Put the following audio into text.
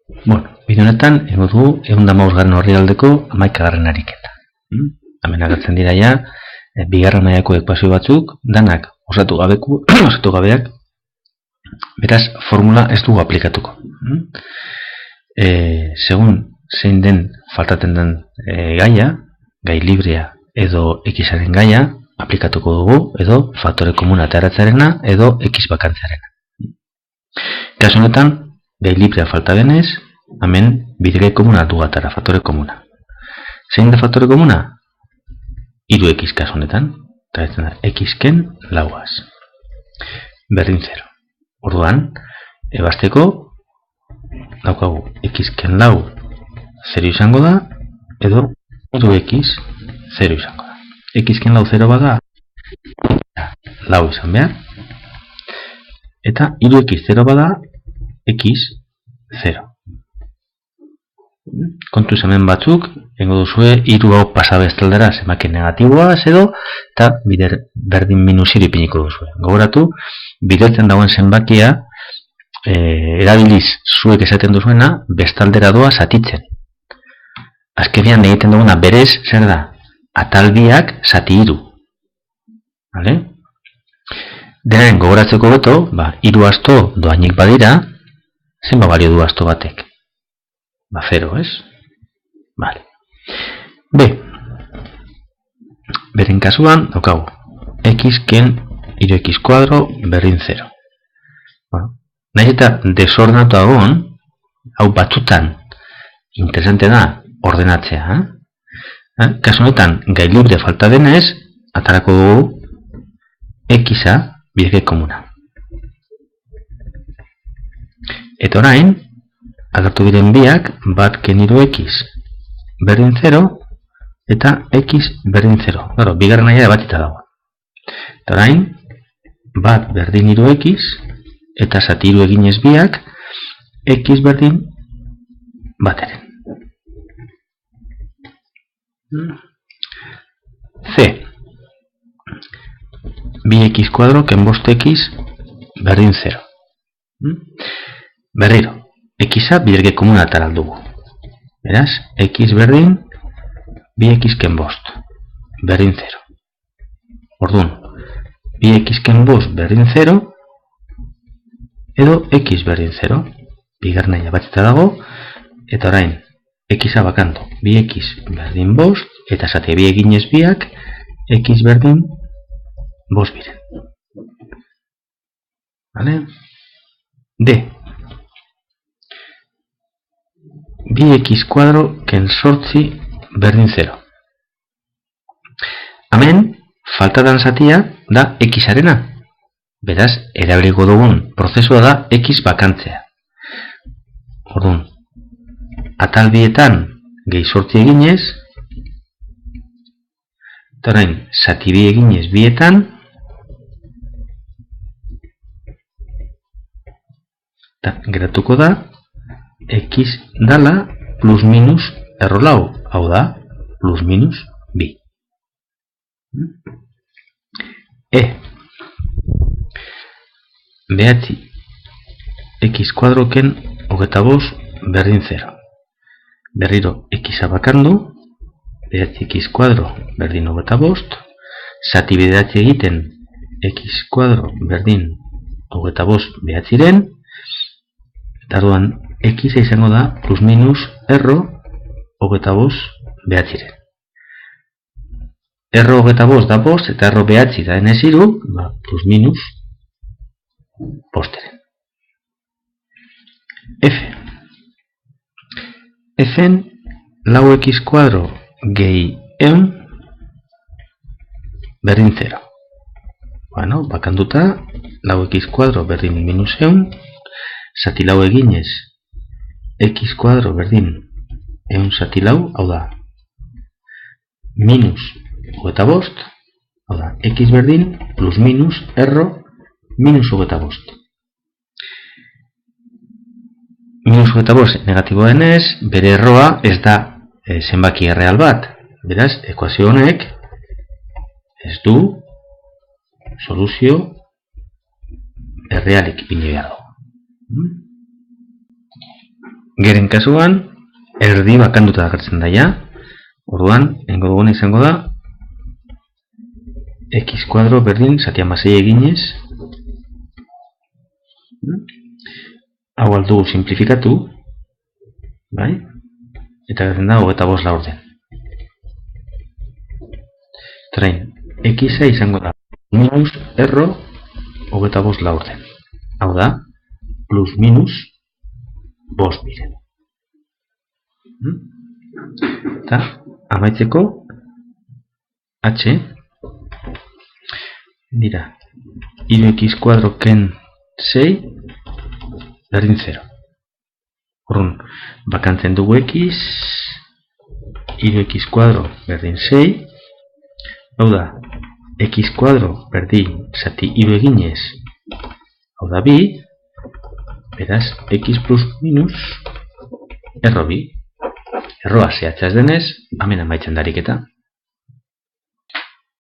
Bueno, bide honetan, egon dugu, 115 orrialdeko 11. ariketa. Hemen agertzen dira ja, bigarren mailako ekuazio batzuk, danak osatu gabeak, beraz, formula ez dugu aplikatuko. Segun zein den faltaten den gaia, gai librea edo xaren gaia, aplikatuko dugu, edo faktore komuna ateratzarena, edo x bakantzearena. Kasu honetan, gai librea falta denez, hemen bide komuna du atara, faktore komuna. Zein da faktore komuna? 3x kasu honetan, eta ez da, x-ken lauaz. Berdin 0. Orduan, ebasteko, daukagu, x-ken lau 0 izango da, edo 3x 0 izango da. X-ken lau 0 bada, lau izan behar, eta 3x 0 bada, x 0. Kontu hemen batzuk, hengo duzue, 3 hau pasabestaldera zemake negatiboa, edo, eta berdin minusiri ipiniko duzue. Gogoratu, bidetzen dagoen zenbakia, erabiliz zuek esaten duzuena, bestaldera doa zatitzen. Azkenean egiten duguna berez, zer da? Atalbiak zati 3. Vale? Denaren gogoratzeko beto, 3 asto doainik badira, zenba balio du asto batek? 0, ez? Vale. B. Beren kasuan, daukagu, x-ken 3x kuadro berdin 0. Bueno, nahiz eta desordenatu agon, hau batzutan interesante da ordenatzea. Kasu honetan, gai libre falta denez, atarako dugu x-a bide komuna. Eta orain, agertu diren biak, bat ken 3x berdin 0, eta x berdin 0. Claro, bigarren aia batita dago. Eta orain, bat berdin 3x, eta zati 3 eginez biak, x berdin bateren. C. 2x kuadro ken 5x berdin 0. Berriro, x-a biderge komuna ataral dugu. Beraz, x berdin 2x ken 5 berdin 0. Orduan, 2x ken 5 berdin 0, edo x berdin 0. Bigarren aia batita dago, eta orain, x-a bakanto 2x berdin 5, eta zati 2 eginez biak, x berdin 5 biren. Vale? D. 2x kuadro ken 8 berdin 0. Hemen, faltadan zatia da x-arena. Beraz, erabiliko dugun prozesua da x bakantzea. Orduan, atalbietan gehi 8 eginez, eta orain, zati 2 eginez bietan, eta geratuko da, x dala plus minus errolau, hau da, plus minus bi. E. Behatzi x kuadro ken 25 berdin 0. Berriro x-a bakandu, behatzi x kuadro berdin 25, zati behatzi egiten x kuadro berdin 25 behatziren, eta orduan x izango da plus minus erro 25 behatziren. Erro 25 da 5 eta erro behatzi da enez 3, plus minus posteren. F. F-en lau x kuadro gehi 100 berdin 0. Bueno, bakanduta, lau x kuadro berdin minus 100, zati lau eginez, x kuadro berdin 100 zati lau, hau da, minus 25, hau da, x berdin plus minus erro minus 25. Minus 25 negatiboa denez, bere erroa ez da zenbaki erreal bat. Beraz, ekuazio honek ez du soluzio errealik ipini behar dugu. Geren kasuan, erdi bakanduta agertzen daia. Orduan, egingo duguna izango da x kuadro berdin zati amasei eginez. Hau aldugu simplifikatu. Bai? Eta gertzen da 25 laurden. Train, x izango da minus erro 25 laurden. Hau da, plus minus 5 miren. Eta, amaitzeko, h dira 3x kuadro ken 6 berdin 0. Horren, bakantzen dugu x, 3x kuadro berdin 6, hau da, x kuadro berdin zati 3 eginez, hau da 2, beraz, x plus minus erro 2. Erroa zehatza ez denez, hemen amaitzen dariketa.